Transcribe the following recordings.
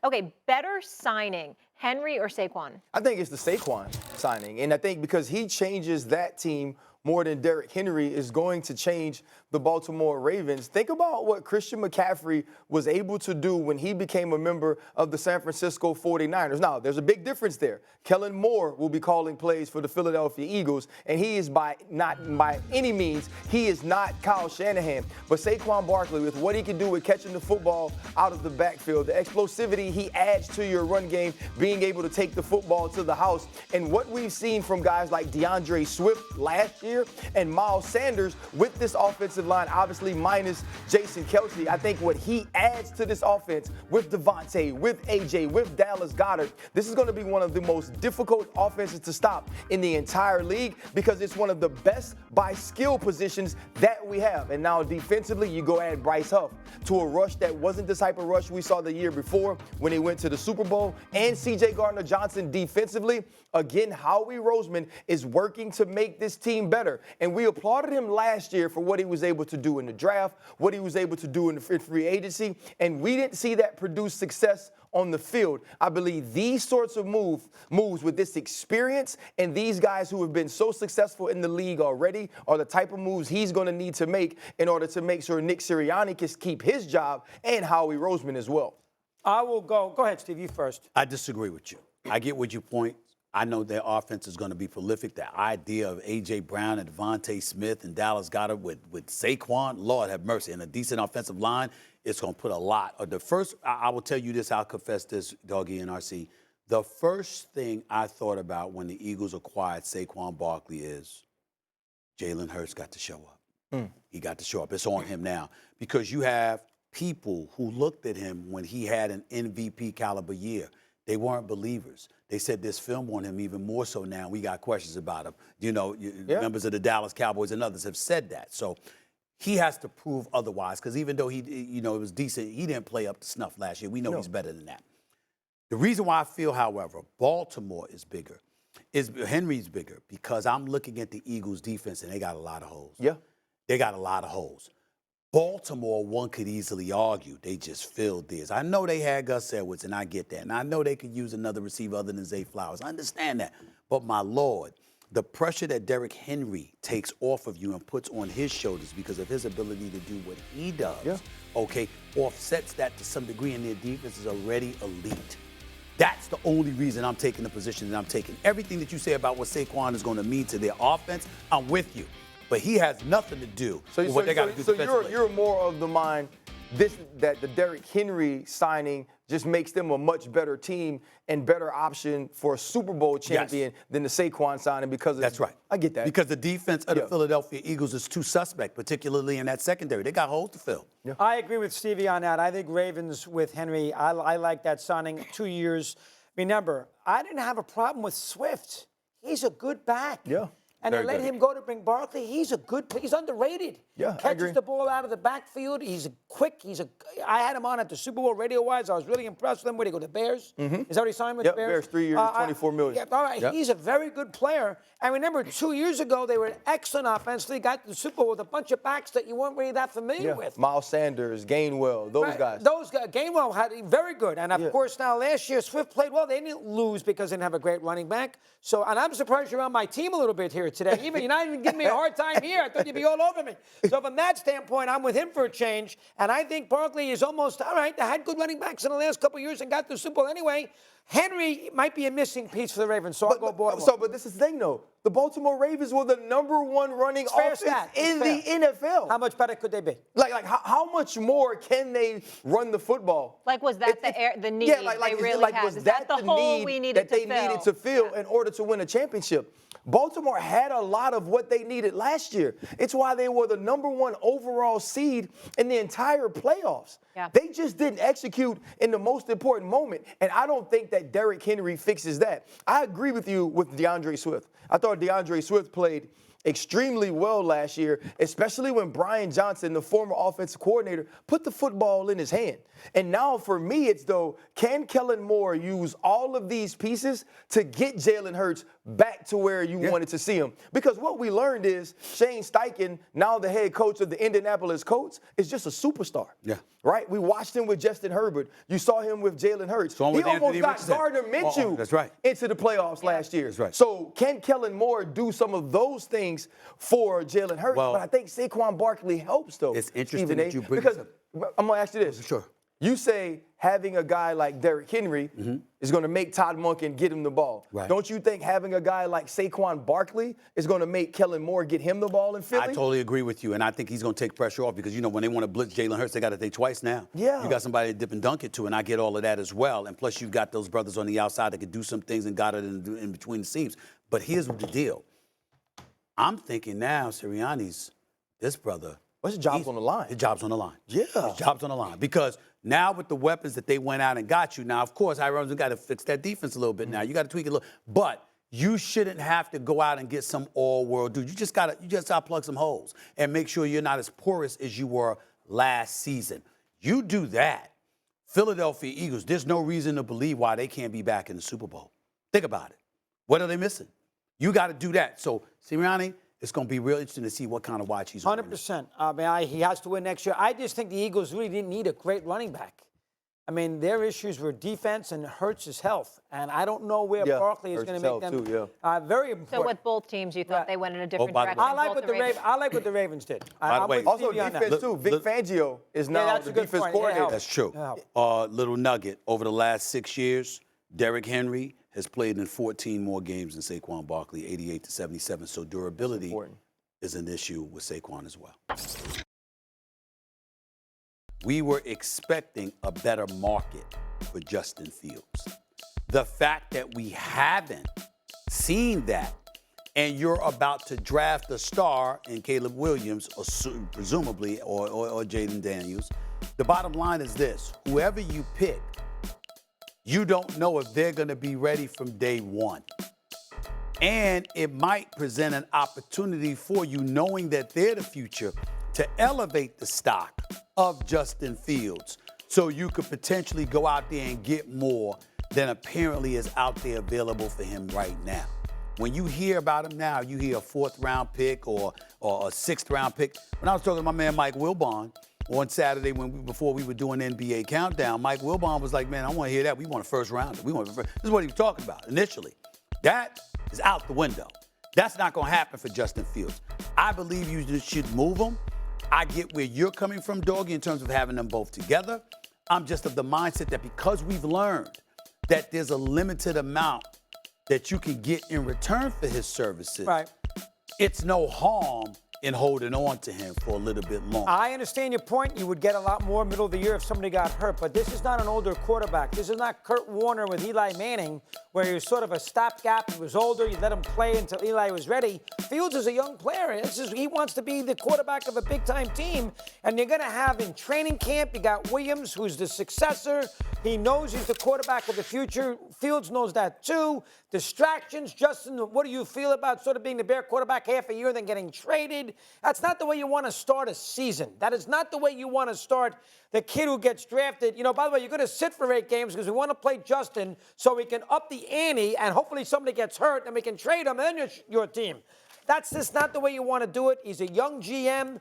Okay, better signing, Henry or Saquon? I think it's the Saquon signing. And I think because he changes that team more than Derrick Henry is going to change the Baltimore Ravens. Think about what Christian McCaffrey was able to do when he became a member of the San Francisco 49ers. Now, there's a big difference there. Kellen Moore will be calling plays for the Philadelphia Eagles, and he is not by any means, he is not Kyle Shanahan. But Saquon Barkley, with what he can do with catching the football out of the backfield, the explosivity he adds to your run game, being able to take the football to the house, and what we've seen from guys like DeAndre Swift last year and Miles Sanders with this offensive line, obviously minus Jason Kelce. I think what he adds to this offense with Devontae, with AJ, with Dallas Goedert, this is going to be one of the most difficult offenses to stop in the entire league because it's one of the best by skill positions that we have. And now defensively, you go add Bryce Huff to a rush that wasn't the type of rush we saw the year before when he went to the Super Bowl, and C.J. Gardner-Johnson defensively. Again, Howie Roseman is working to make this team better. And we applauded him last year for what he was able to do in the draft, what he was able to do in the free agency, and we didn't see that produce success on the field. I believe these sorts of moves with this experience and these guys who have been so successful in the league already are the type of moves he's going to need to make in order to make sure Nick Sirianni can keep his job and Howie Roseman as well. I will go. Go ahead, Steve, you first. I disagree with you. I get what you point. I know their offense is going to be prolific. The idea of A.J. Brown and Devontae Smith and Dallas Goedert with Saquon, Lord have mercy, and a decent offensive line, it's going to put a lot. The first, I will tell you this, I'll confess this, Doggy and RC. The first thing I thought about when the Eagles acquired Saquon Barkley is Jalen Hurts got to show up. He got to show up. It's on him now because you have people who looked at him when he had an MVP caliber year. They weren't believers. They said there's film on him even more so now. We got questions about him. You know, members of the Dallas Cowboys and others have said that. So he has to prove otherwise because even though it was decent, he didn't play up to snuff last year. We know he's better than that. The reason why I feel, however, Baltimore is bigger, Henry's bigger, because I'm looking at the Eagles' defense and they got a lot of holes. Yeah. They got a lot of holes. Baltimore, one could easily argue, they just filled theirs. I know they had Gus Edwards, and I get that. And I know they could use another receiver other than Zay Flowers. I understand that. But, my Lord, the pressure that Derrick Henry takes off of you and puts on his shoulders because of his ability to do what he does, offsets that to some degree, and their defense is already elite. That's the only reason I'm taking the position that I'm taking. Everything that you say about what Saquon is going to mean to their offense, I'm with you. But he has nothing to do with what they got to do defensively. So you're more of the mind that the Derrick Henry signing just makes them a much better team and better option for a Super Bowl champion than the Saquon signing because that's right. I get that. Because the defense of the Philadelphia Eagles is too suspect, particularly in that secondary. They got holes to fill. Yeah. I agree with Stevie on that. I think Ravens with Henry, I like that signing. 2 years. Remember, I didn't have a problem with Swift. He's a good back. Yeah. And they let him go to bring Barkley. He's underrated. Yeah, Catches I agree. the ball out of the backfield. He's quick. I had him on at the Super Bowl radio-wise. I was really impressed with him. Where did he go? The Bears? Is that what he signed with the Bears? Bears, 3 years, $24 million. Yeah, all right. Yep. He's a very good player. And remember, 2 years ago, they were excellent offensively. Got to the Super Bowl with a bunch of backs that you weren't really that familiar with. Miles Sanders, Gainwell, those guys. Those guys. Gainwell had very good. And, of course, now last year, Swift played well. They didn't lose because they didn't have a great running back. So, and I'm surprised you're on my team a little bit here today. You're not even giving me a hard time here. I thought you'd be all over me. So from that standpoint, I'm with him for a change. And I think Barkley is almost, all right, they had good running backs in the last couple of years and got to the Super Bowl anyway. Henry might be a missing piece for the Ravens, so I'll go Baltimore. But this is the thing, though. The Baltimore Ravens were the #1 running offense in the NFL. How much better could they be? Like how much more can they run the football? Like, was that the need they really had? Was Is that the hole we needed that they needed to fill in order to win a championship? Baltimore had a lot of what they needed last year. It's why they were the #1 overall seed in the entire playoffs. Yeah. They just didn't execute in the most important moment, and I don't think that Derrick Henry fixes that. I agree with you with DeAndre Swift. I thought DeAndre Swift played extremely well last year, especially when Brian Johnson, the former offensive coordinator, put the football in his hand. And now for me, it's though, can Kellen Moore use all of these pieces to get Jalen Hurts back to where you wanted to see him? Because what we learned is Shane Steichen, now the head coach of the Indianapolis Colts, is just a superstar. Yeah. Right? We watched him with Justin Herbert. You saw him with Jalen Hurts. So he with almost Anthony got Richardson. Gardner Minshew That's right. into the playoffs last year. That's right. So can Kellen Moore do some of those things for Jalen Hurts? Well, but I think Saquon Barkley helps, though. It's interesting Stephen that A, you bring because this I'm going to ask you this. Sure. You say having a guy like Derrick Henry is going to make Todd Monken get him the ball. Right. Don't you think having a guy like Saquon Barkley is going to make Kellen Moore get him the ball in Philly? I totally agree with you, and I think he's going to take pressure off because, when they want to blitz Jalen Hurts, they got to think twice now. Yeah. You got somebody to dip and dunk it to, and I get all of that as well. And plus, you've got those brothers on the outside that can do some things and got it in between the seams. But here's the deal. I'm thinking now, Sirianni's, this brother. What's his job's on the line? His job's on the line. Yeah. His job's on the line. Because now with the weapons that they went out and got you, now, of course, Iron's got to fix that defense a little bit now. You got to tweak it a little. But you shouldn't have to go out and get some all-world dude. You just got to plug some holes and make sure you're not as porous as you were last season. You do that, Philadelphia Eagles, there's no reason to believe why they can't be back in the Super Bowl. Think about it. What are they missing? You got to do that. So, Sirianni, it's going to be real interesting to see what kind of watch he's on. 100%. He has to win next year. I just think the Eagles really didn't need a great running back. I mean, their issues were defense and Hurts' health. And I don't know where Barkley is going to make them very important. So with both teams, you thought they went in a different by the direction? way- I like what the Ravens did. By the way- Also, defense, too. Vic Fangio is now that's the a good defense point. coordinator. That's true. Little nugget. Over the last 6 years, Derrick Henry has played in 14 more games than Saquon Barkley, 88 to 77. So durability is an issue with Saquon as well. We were expecting a better market for Justin Fields. The fact that we haven't seen that, and you're about to draft a star in Caleb Williams, or presumably, or Jaden Daniels, the bottom line is this. Whoever you pick, you don't know if they're going to be ready from day one. And it might present an opportunity for you, knowing that they're the future, to elevate the stock of Justin Fields so you could potentially go out there and get more than apparently is out there available for him right now. When you hear about him now, you hear a 4th-round pick or a 6th-round pick. When I was talking to my man Mike Wilbon on Saturday before we were doing NBA Countdown, Mike Wilbon was like, man, I want to hear that. We want a first-rounder. This is what he was talking about initially. That is out the window. That's not going to happen for Justin Fields. I believe you should move him. I get where you're coming from, Doggy, in terms of having them both together. I'm just of the mindset that because we've learned that there's a limited amount that you can get in return for his services, it's no harm in holding on to him for a little bit longer. I understand your point. You would get a lot more middle of the year if somebody got hurt, but this is not an older quarterback. This is not Kurt Warner with Eli Manning, where he was sort of a stopgap. He was older. You let him play until Eli was ready. Fields is a young player. He wants to be the quarterback of a big-time team, and you're going to have in training camp, you got Williams, who's the successor. He knows he's the quarterback of the future. Fields knows that too. Distractions. Justin, what do you feel about sort of being the Bear quarterback half a year and then getting traded? That's not the way you want to start a season. That is not the way you want to start the kid who gets drafted. By the way, you're going to sit for 8 games because we want to play Justin so we can up the ante and hopefully somebody gets hurt and we can trade him and then your team. That's just not the way you want to do it. He's a young GM.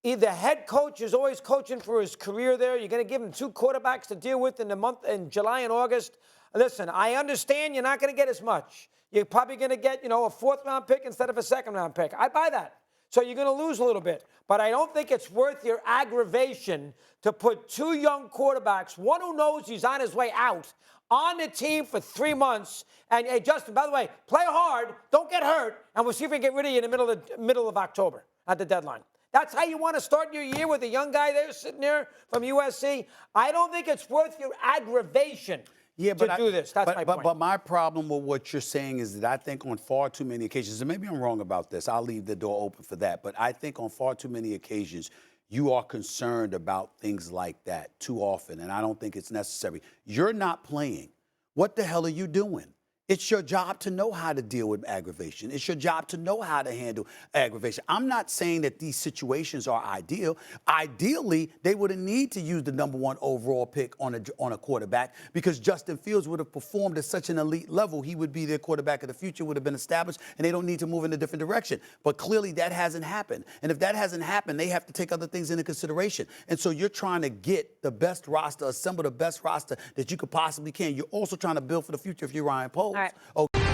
The head coach is always coaching for his career there. You're going to give him 2 quarterbacks to deal with in July and August. Listen, I understand you're not going to get as much. You're probably going to get, a 4th-round pick instead of a 2nd-round pick. I buy that. So you're going to lose a little bit. But I don't think it's worth your aggravation to put 2 young quarterbacks, one who knows he's on his way out, on the team for 3 months. And, hey, Justin, by the way, play hard, don't get hurt, and we'll see if we can get rid of you in the middle of October at the deadline. That's how you want to start your year with a young guy there sitting there from USC? I don't think it's worth your aggravation to do this. That's my point. But my problem with what you're saying is that I think on far too many occasions, and maybe I'm wrong about this, I'll leave the door open for that, but I think on far too many occasions, you are concerned about things like that too often, and I don't think it's necessary. You're not playing. What the hell are you doing? It's your job to know how to deal with aggravation. It's your job to know how to handle aggravation. I'm not saying that these situations are ideal. Ideally, they would have need to use the #1 overall pick on a quarterback because Justin Fields would have performed at such an elite level. He would be their quarterback of the future, would have been established, and they don't need to move in a different direction. But clearly that hasn't happened. And if that hasn't happened, they have to take other things into consideration. And so you're trying to get the best roster, assemble the best roster that you could possibly can. You're also trying to build for the future if you're Ryan Poles. All right. Okay.